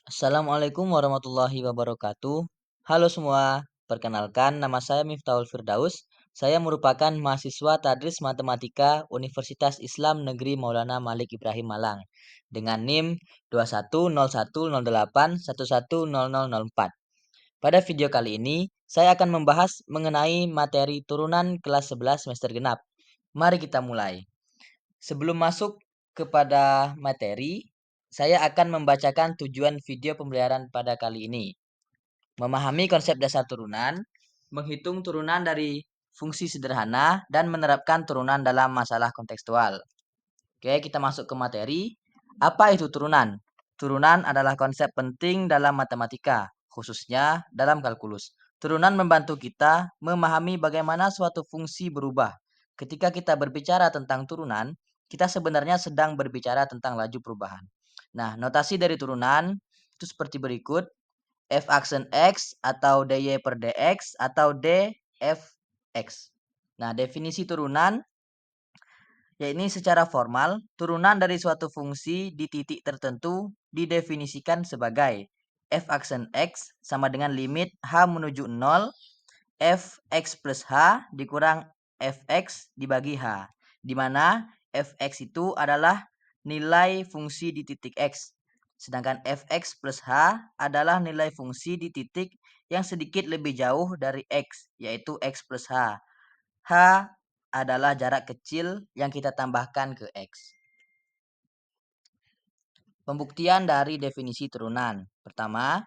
Assalamualaikum warahmatullahi wabarakatuh. Halo semua, perkenalkan nama saya Miftahul Firdaus. Saya merupakan mahasiswa Tadris Matematika Universitas Islam Negeri Maulana Malik Ibrahim Malang dengan NIM 210108110004. Pada video kali ini, saya akan membahas mengenai materi turunan kelas 11 semester genap. Mari kita mulai. Sebelum masuk kepada materi, saya akan membacakan tujuan video pembelajaran pada kali ini. Memahami konsep dasar turunan, menghitung turunan dari fungsi sederhana, dan menerapkan turunan dalam masalah kontekstual. Oke, kita masuk ke materi. Apa itu turunan? Turunan adalah konsep penting dalam matematika, khususnya dalam kalkulus. Turunan membantu kita memahami bagaimana suatu fungsi berubah. Ketika kita berbicara tentang turunan, kita sebenarnya sedang berbicara tentang laju perubahan. Nah, notasi dari turunan itu seperti berikut. F aksen X atau dy per dx atau dfx. Nah, definisi turunan yakni secara formal, turunan dari suatu fungsi di titik tertentu didefinisikan sebagai f aksen X sama dengan limit H menuju 0, fx plus H dikurang fx dibagi H, di mana fx itu adalah nilai fungsi di titik X, sedangkan fx plus H adalah nilai fungsi di titik yang sedikit lebih jauh dari X, yaitu X plus H. H adalah jarak kecil yang kita tambahkan ke X. Pembuktian dari definisi turunan. Pertama,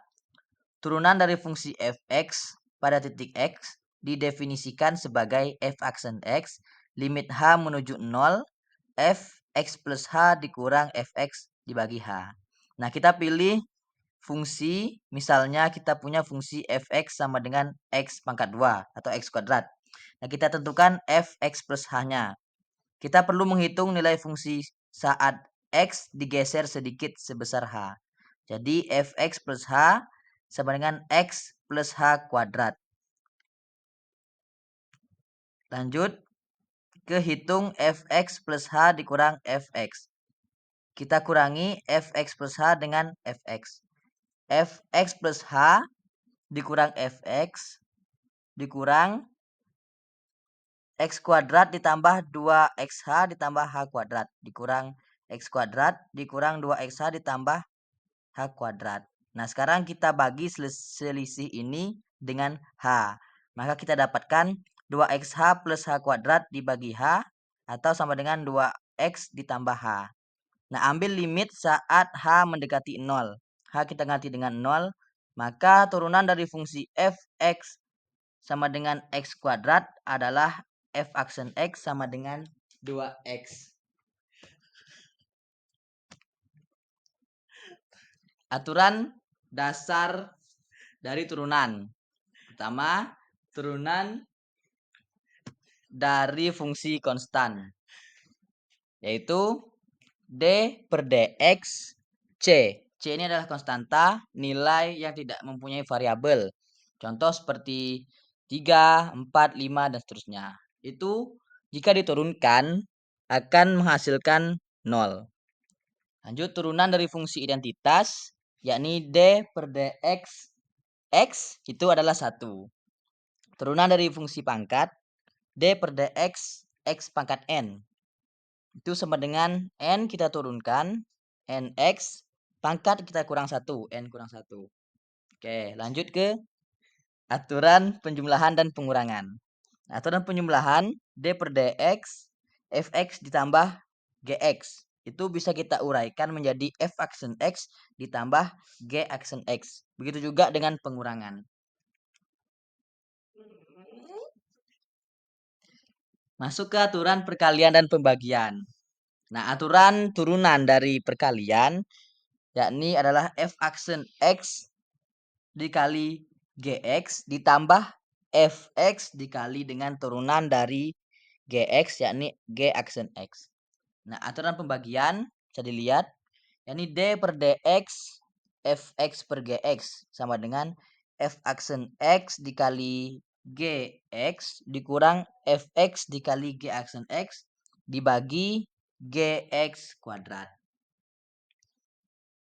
turunan dari fungsi fx pada titik X didefinisikan sebagai f aksen X, limit H menuju 0, fx plus H dikurang fx dibagi H. Nah, kita pilih fungsi, misalnya kita punya fungsi fx sama dengan x pangkat 2 atau x kuadrat. Nah, kita tentukan fx plus H-nya. Kita perlu menghitung nilai fungsi saat X digeser sedikit sebesar H. Jadi fx plus H sama dengan X plus H kuadrat. Lanjut ke hitung fx plus H dikurang fx. Kita kurangi fx plus H dengan fx. Fx plus H dikurang fx dikurang X kuadrat ditambah 2XH ditambah H kuadrat dikurang X kuadrat dikurang 2XH ditambah H kuadrat. Nah, sekarang kita bagi selisih ini dengan H. Maka kita dapatkan 2XH plus H kuadrat dibagi H atau sama dengan 2X ditambah H. Nah, ambil limit saat H mendekati 0. H kita ganti dengan 0. Maka turunan dari fungsi fx sama dengan X kuadrat adalah f aksen X sama dengan 2X. Aturan dasar dari turunan. Pertama, turunan dari fungsi konstan, yaitu d per dx c. C ini adalah konstanta, nilai yang tidak mempunyai variabel. Contoh seperti 3, 4, 5, dan seterusnya. Itu jika diturunkan akan menghasilkan 0. Lanjut, turunan dari fungsi identitas, yakni d per dx x itu adalah 1. Turunan dari fungsi pangkat, d per dx x pangkat n. Itu sama dengan n kita turunkan, nx, pangkat kita kurang 1, n kurang 1. Oke, lanjut ke aturan penjumlahan dan pengurangan. Aturan penjumlahan, d per dx, fx ditambah gx. Itu bisa kita uraikan menjadi f aksen x ditambah g aksen x. Begitu juga dengan pengurangan. Masuk ke aturan perkalian dan pembagian. Nah, aturan turunan dari perkalian yakni adalah f aksen x dikali gx ditambah fx dikali dengan turunan dari gx yakni g aksen x. Nah, aturan pembagian bisa dilihat yakni d per dx fx per gx sama dengan f aksen x dikali gx dikurang fx dikali g aksen x dibagi gx kuadrat.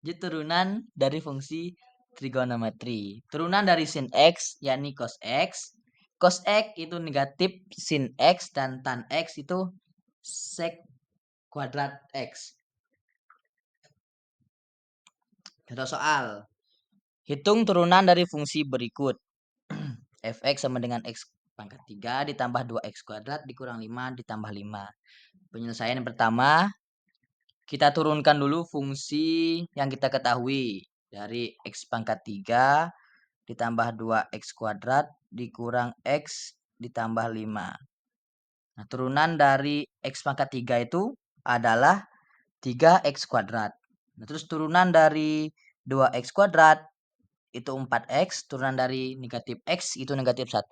Jadi turunan dari fungsi trigonometri. Turunan dari sin X yakni cos X. Cos X itu negatif sin X dan tan X itu sek kuadrat X. Contoh soal. Hitung turunan dari fungsi berikut. Fx sama dengan X pangkat 3 ditambah 2X kuadrat dikurang 5 ditambah 5. Penyelesaian yang pertama, kita turunkan dulu fungsi yang kita ketahui. Dari X pangkat 3 ditambah 2X kuadrat dikurang X ditambah 5. Nah, turunan dari X pangkat 3 itu adalah 3X kuadrat. Nah, terus turunan dari 2X kuadrat itu 4X, turunan dari negatif X itu negatif 1,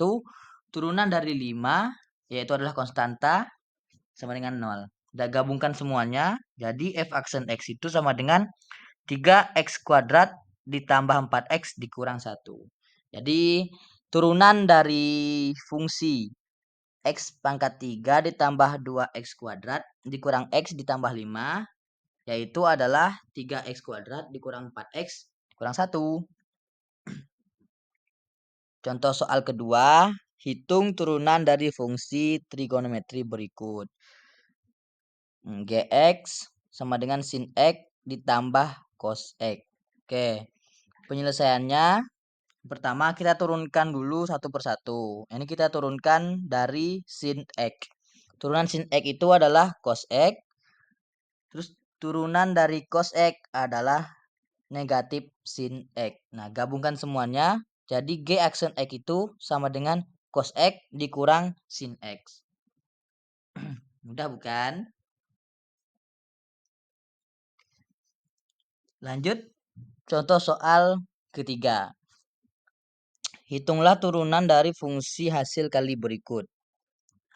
turunan dari 5 yaitu adalah konstanta sama dengan 0. Kita gabungkan semuanya, jadi f aksen X itu sama dengan 3X kuadrat ditambah 4X dikurang 1. Jadi turunan dari fungsi X pangkat 3 ditambah 2X kuadrat dikurang X ditambah 5 yaitu adalah 3X kuadrat dikurang 4X dikurang 1. Contoh soal kedua, hitung turunan dari fungsi trigonometri berikut. Gx sama dengan sin X ditambah cos X. Oke, penyelesaiannya pertama kita turunkan dulu satu persatu. Ini kita turunkan dari sin X. Turunan sin X itu adalah cos X. Terus turunan dari cos X adalah negatif sin X. Nah, gabungkan semuanya. Jadi G aksen X itu sama dengan cos X dikurang sin X. Mudah bukan? Lanjut, contoh soal ketiga. Hitunglah turunan dari fungsi hasil kali berikut.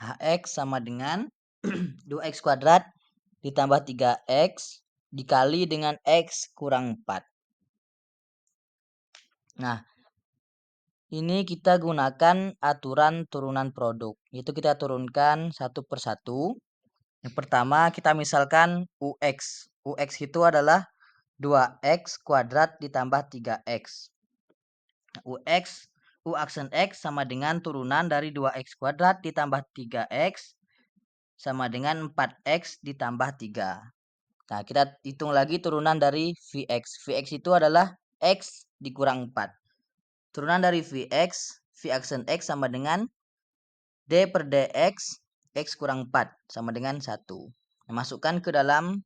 Hx sama dengan 2x kuadrat ditambah 3x dikali dengan x kurang 4. Nah, ini kita gunakan aturan turunan produk. Itu kita turunkan satu persatu. Yang pertama kita misalkan UX. UX itu adalah 2x kuadrat ditambah 3x. UX, U aksen X sama dengan turunan dari 2x kuadrat ditambah 3x sama dengan 4x ditambah 3. Nah, kita hitung lagi turunan dari Vx. Vx itu adalah X dikurang 4. Turunan dari Vx, V aksen X sama dengan D per dx, X kurang 4 sama dengan 1. Nah, masukkan ke dalam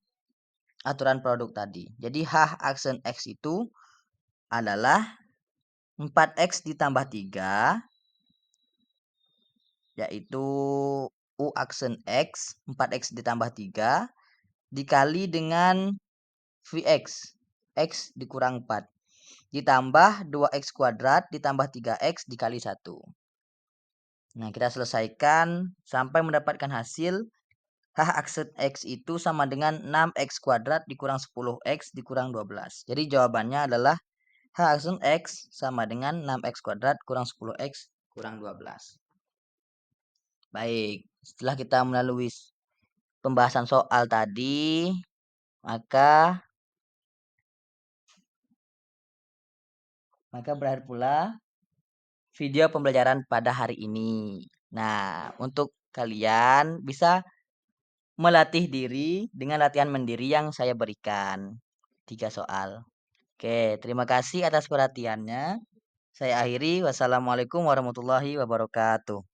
aturan produk tadi. Jadi H aksen X itu adalah 4x ditambah 3, yaitu U aksen X, 4x ditambah 3, dikali dengan Vx, X dikurang 4, ditambah 2x kuadrat ditambah 3x dikali 1. Nah, kita selesaikan sampai mendapatkan hasil H aksen X itu sama dengan 6x kuadrat dikurang 10x dikurang 12. Jadi jawabannya adalah H aksen X sama dengan 6x kuadrat kurang 10x kurang 12. Baik, setelah kita melalui pembahasan soal tadi, maka berakhir pula video pembelajaran pada hari ini. Nah, untuk kalian bisa melatih diri dengan latihan mandiri yang saya berikan. 3 soal. Oke, terima kasih atas perhatiannya. Saya akhiri. Wassalamualaikum warahmatullahi wabarakatuh.